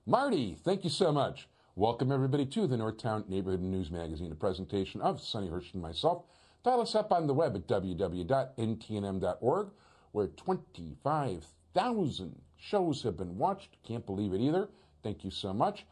Marty, thank you so much. Welcome everybody to the Northtown Neighborhood News Magazine, a presentation of Sonny Hersh and myself. Dial us up on the web at www.ntnm.org, where 25,000 shows have been watched. Can't believe it either. Thank you so much.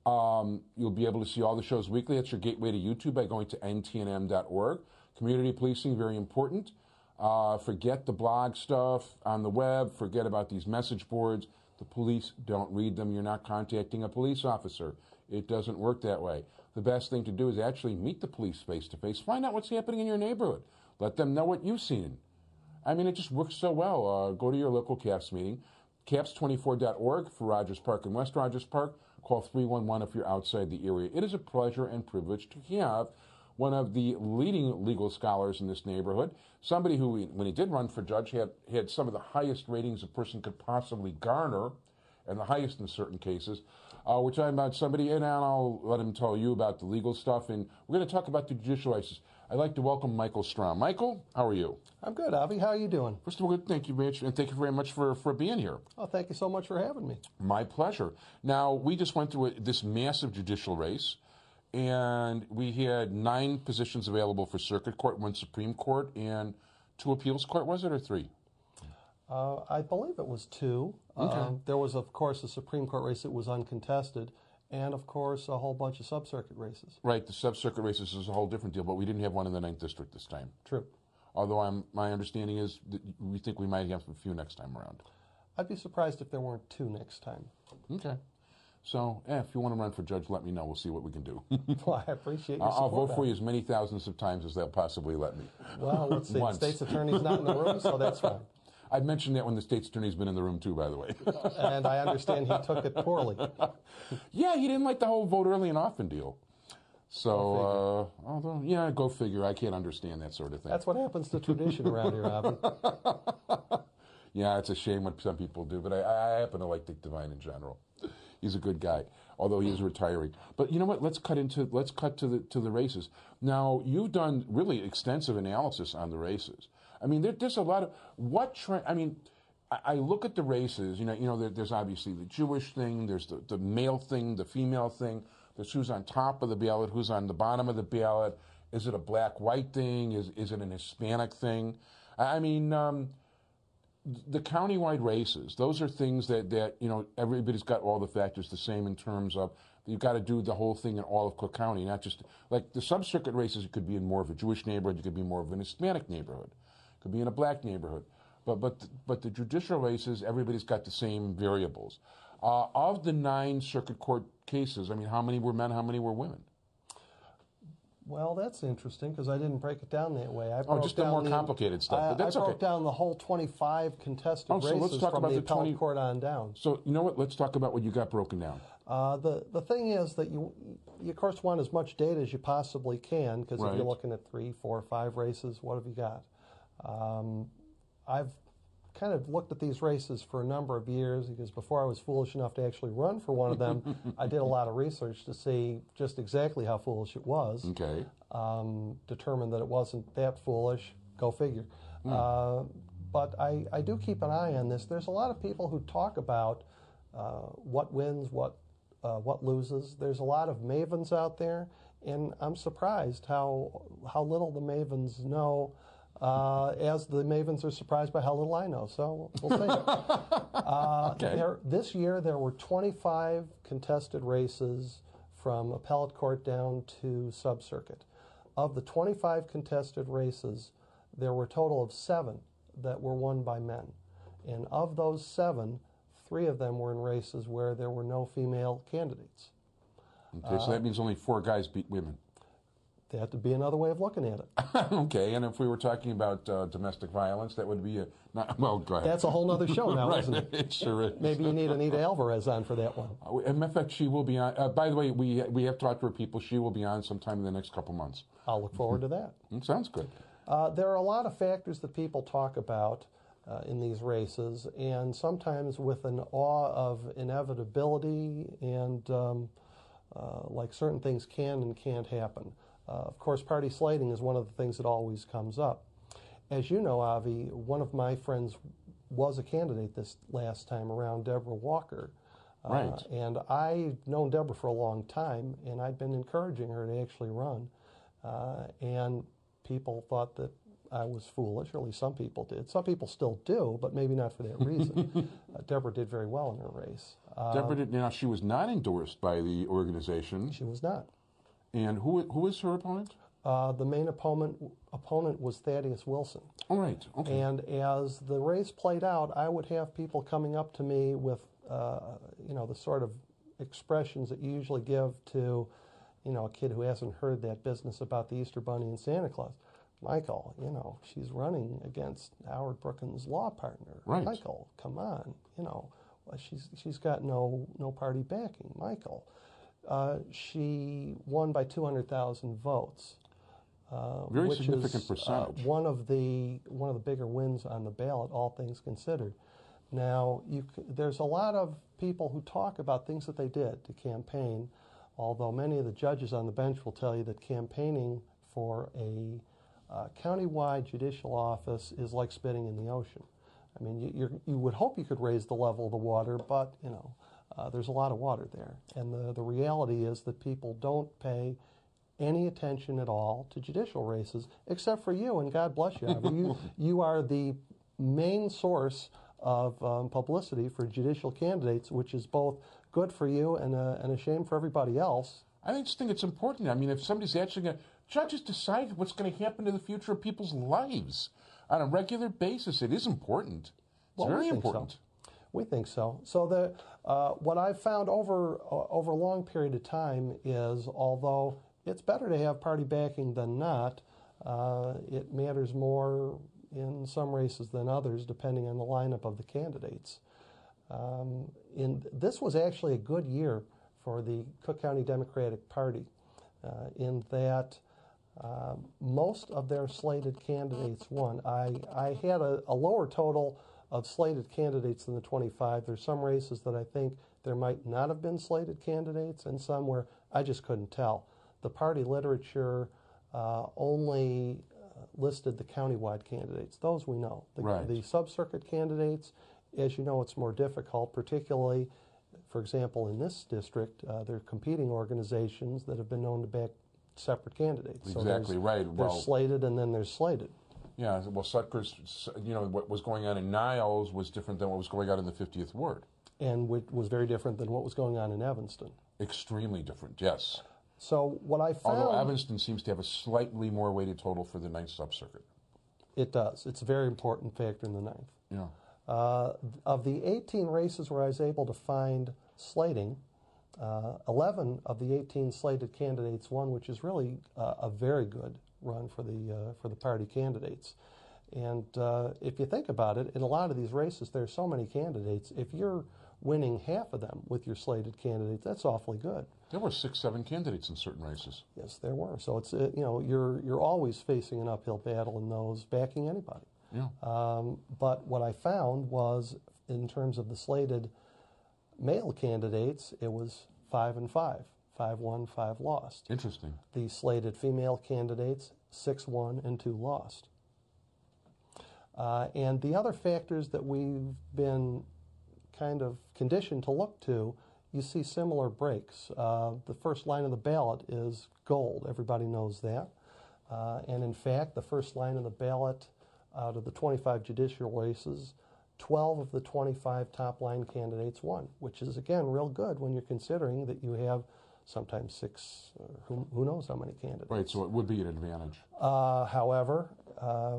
You'll be able to see all the shows weekly. That's your gateway to YouTube by going to ntnm.org. Community policing, very important. Forget the blog stuff on the web. Forget about these message boards. The police don't read them. You're not contacting a police officer. It doesn't work that way. The best thing to do is actually meet the police face-to-face. Find out what's happening in your neighborhood. Let them know what you've seen. I mean, it just works so well. Go to your local CAPS meeting. CAPS24.org for Rogers Park and West Rogers Park. Call 311 if you're outside the area. It is a pleasure and privilege to have one of the leading legal scholars in this neighborhood, somebody who, when he did run for judge, had some of the highest ratings a person could possibly garner, and the highest in certain cases. We're talking about somebody, and I'll let him tell you about the legal stuff, and we're going to talk about the judicial races. I'd like to welcome Michael Strom. Michael, how are you? I'm good, Avi. How are you doing? First of all, good. Thank you, Mitch, and thank you very much for being here. Oh, thank you so much for having me. My pleasure. Now, we just went through this massive judicial race, and we had 9 positions available for circuit court, 1 Supreme Court, and 2 appeals court, was it, or 3? I believe it was 2. Okay. There was, of course, a Supreme Court race that was uncontested, and, of course, a whole bunch of sub-circuit races. Right, the sub-circuit races is a whole different deal, but we didn't have one in the 9th District this time. True. Although my understanding is that we think we might have a few next time around. I'd be surprised if there weren't 2 next time. Okay. So, if you want to run for judge, let me know. We'll see what we can do. Well, I appreciate your I'll support. vote for you as many thousands of times as they'll possibly let me. Well, let's see. The state's attorney's not in the room, so that's fine. I've mentioned that when the state's attorney's been in the room, too, by the way. And I understand he took it poorly. Yeah, he didn't like the whole vote early and often deal. So, although, yeah, go figure. I can't understand that sort of thing. That's what happens to tradition around here, Avi. Yeah, it's a shame what some people do, but I happen to like Dick Devine in general. He's a good guy, although he is retiring. But you know what? Let's cut to the races. Now, you've done really extensive analysis on the races. I mean, there's a lot of what trend. I mean, I look at the races. You know, there's obviously the Jewish thing. There's the male thing, the female thing. There's who's on top of the ballot, who's on the bottom of the ballot. Is it a black-white thing? Is it an Hispanic thing? I mean, the countywide races, those are things that you know, everybody's got all the factors the same in terms of you've got to do the whole thing in all of Cook County, not just like the sub-circuit races. It could be in more of a Jewish neighborhood, it could be more of an Hispanic neighborhood, it could be in a black neighborhood. But the judicial races, everybody's got the same variables. Of the 9 circuit court cases, I mean, how many were men, how many were women? Well, that's interesting because I didn't break it down that way. Just the more complicated stuff. But that's I broke down the whole 25 contested races let's talk from about the the 20 appellate court on down. So, you know what? Let's talk about what you got broken down. The thing is that you of course want as much data as you possibly can because if you're looking at 3, 4, 5 races, what have you got? I've kind of looked at these races for a number of years because before I was foolish enough to actually run for one of them, I did a lot of research to see just exactly how foolish it was. Okay. Determined that it wasn't that foolish. Go figure. But I do keep an eye on this. There's a lot of people who talk about what wins, what loses. There's a lot of mavens out there, and I'm surprised how little the mavens know. As the mavens are surprised by how little I know, so we'll see. Okay. This year there were 25 contested races from appellate court down to sub-circuit. Of the 25 contested races, there were a total of 7 that were won by men. And of those 7, 3 of them were in races where there were no female candidates. Okay, so that means only 4 guys beat women. That would be another way of looking at it. Okay, and if we were talking about domestic violence, that would be well, go ahead. That's a whole other show now, isn't it? It sure is. Maybe you need Anita Alvarez on for that one. As a matter of fact, she will be on. By the way, we have talked to her people. She will be on sometime in the next couple months. I'll look forward to that. Sounds good. There are a lot of factors that people talk about in these races, and sometimes with an awe of inevitability and like certain things can and can't happen. Of course, party slating is one of the things that always comes up. As you know, Avi, one of my friends was a candidate this last time around, Deborah Walker. Right. And I've known Deborah for a long time, and I'd been encouraging her to actually run. And people thought that I was foolish, or at least some people did. Some people still do, but maybe not for that reason. Deborah did very well in her race. Deborah did. Now, she was not endorsed by the organization. She was not. And who is her opponent? The main opponent was Thaddeus Wilson. All right. Okay. And as the race played out, I would have people coming up to me with, the sort of expressions that you usually give to, a kid who hasn't heard that business about the Easter Bunny and Santa Claus. Michael, she's running against Howard Brookins' law partner. Right. Michael, come on, she's got no party backing. Michael, she won by 200,000 votes. Very which significant is, percentage. One of the bigger wins on the ballot, all things considered. Now, there's a lot of people who talk about things that they did to campaign, although many of the judges on the bench will tell you that campaigning for a countywide judicial office is like spitting in the ocean. I mean, you would hope you could raise the level of the water, but there's a lot of water there. And the reality is that people don't pay any attention at all to judicial races, except for you, and God bless you. You are the main source of publicity for judicial candidates, which is both good for you and a shame for everybody else. I just think it's important. I mean, if somebody's actually going to, judges decide what's going to happen to the future of people's lives on a regular basis. It is important. It's very important. So. We think so. So what I've found over a long period of time is, although it's better to have party backing than not, it matters more in some races than others, depending on the lineup of the candidates. This was actually a good year for the Cook County Democratic Party, in that most of their slated candidates won. I had a lower total of slated candidates than the 25. There's some races that I think there might not have been slated candidates, and some where I just couldn't tell. The party literature only listed the countywide candidates. Those we know. The sub-circuit candidates, as you know, it's more difficult, particularly, for example, in this district, there are competing organizations that have been known to back separate candidates. Exactly, so right. There's slated and then there's slated. Yeah, well, Sutker's, what was going on in Niles was different than what was going on in the 50th Ward. And was very different than what was going on in Evanston. Extremely different, yes. So what I found... Although Evanston seems to have a slightly more weighted total for the 9th sub-circuit. It does. It's a very important factor in the 9th. Yeah. Of the 18 races where I was able to find slating, 11 of the 18 slated candidates won, which is really a very good run for the party candidates. And if you think about it, in a lot of these races, there are so many candidates. If you're winning half of them with your slated candidates, that's awfully good. There were 6, 7 candidates in certain races. Yes, there were. So it's you're always facing an uphill battle in those, backing anybody. Yeah. But what I found was, in terms of the slated male candidates, it was 5 and 5. 5 won, 5 lost. Interesting. The slated female candidates, 6 won and 2 lost. And the other factors that we've been kind of conditioned to look to, you see similar breaks. The first line of the ballot is gold. Everybody knows that. And in fact, the first line of the ballot out of the 25 judicial races, 12 of the 25 top line candidates won, which is, again, real good when you're considering that you have sometimes 6, or who knows how many candidates. Right, so it would be an advantage. However,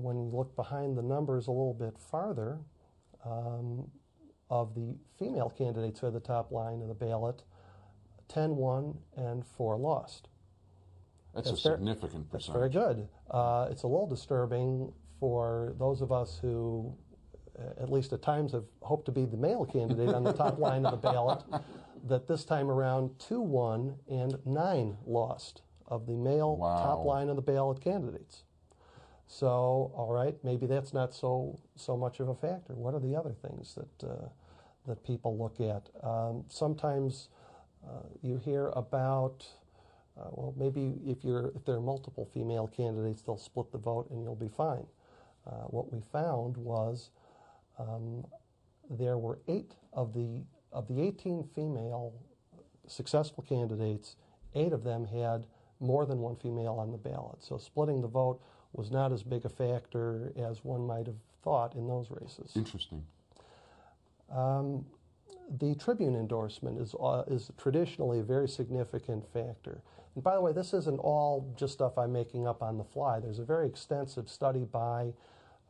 when you look behind the numbers a little bit farther, of the female candidates who are the top line of the ballot, 10 won and 4 lost. That's a significant percentage. That's very good. It's a little disturbing for those of us who, at least at times, have hoped to be the male candidate on the top line of the ballot, that this time around 2 won and 9 lost of the male top line of the ballot candidates. So, all right, maybe that's not so much of a factor. What are the other things that people look at? Sometimes you hear about, well, maybe if there are multiple female candidates, they'll split the vote and you'll be fine. What we found was there were 8 of of the 18 female successful candidates, 8 of them had more than one female on the ballot. So splitting the vote was not as big a factor as one might have thought in those races. Interesting. The Tribune endorsement is traditionally a very significant factor. And by the way, this isn't all just stuff I'm making up on the fly. There's a very extensive study by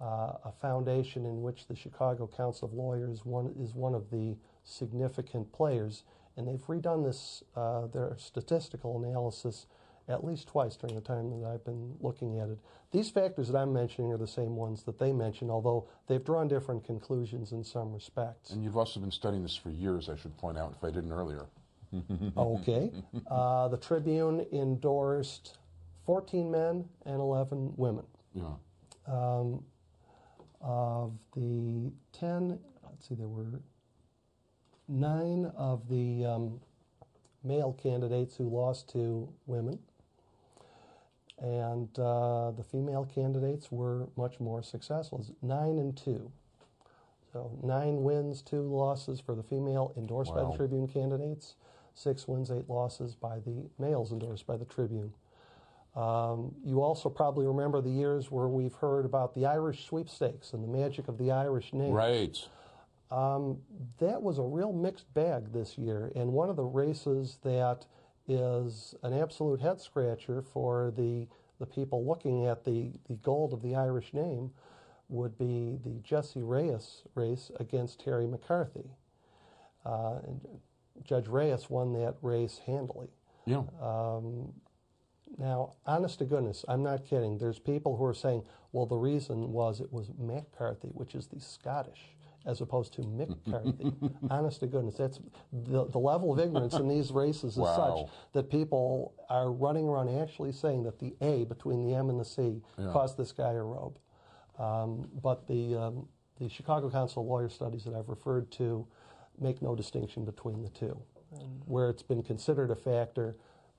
a foundation in which the Chicago Council of Lawyers is one of the significant players, and they've redone this their statistical analysis at least twice during the time that I've been looking at it. These factors that I'm mentioning are the same ones that they mentioned, although they've drawn different conclusions in some respects. And you've also been studying this for years, I should point out, if I didn't earlier. Okay. The Tribune endorsed 14 men and 11 women. Yeah. Of the 10, let's see, there were 9 of the male candidates who lost to women, and the female candidates were much more successful. It's 9 and 2. So 9 wins, 2 losses for the female endorsed by the Tribune candidates, 6 wins, 8 losses by the males endorsed by the Tribune. You also probably remember the years where we've heard about the Irish sweepstakes and the magic of the Irish name. Right. That was a real mixed bag this year, and one of the races that is an absolute head-scratcher for the people looking at the gold of the Irish name would be the Jesse Reyes race against Terry McCarthy. And Judge Reyes won that race handily. Yeah. Now, honest to goodness, I'm not kidding. There's people who are saying, well, the reason was it was McCarthy, which is the Scottish, as opposed to McCarthy. Honest to goodness, that's the level of ignorance in these races is such that people are running around actually saying that the A between the M and the C cost this guy a robe. But the Chicago Council of Lawyers studies that I've referred to make no distinction between the two. And where it's been considered a factor,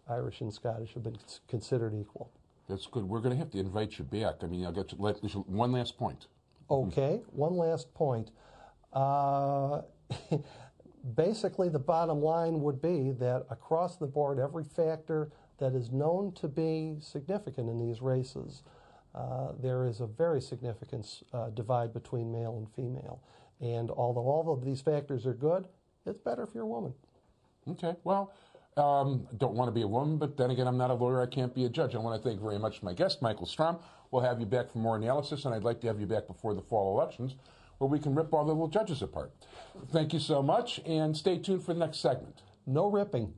Irish and Scottish have been considered equal. That's good. We're going to have to invite you back. I mean, I'll get you one last point. Okay, one last point. Basically, the bottom line would be that across the board, every factor that is known to be significant in these races, there is a very significant divide between male and female. And although all of these factors are good, it's better if you're a woman. Okay, well, don't want to be a woman, but then again, I'm not a lawyer. I can't be a judge. I want to thank very much my guest, Michael Strom. We'll have you back for more analysis, and I'd like to have you back before the fall elections, where we can rip all the little judges apart. Thank you so much, and stay tuned for the next segment. No ripping.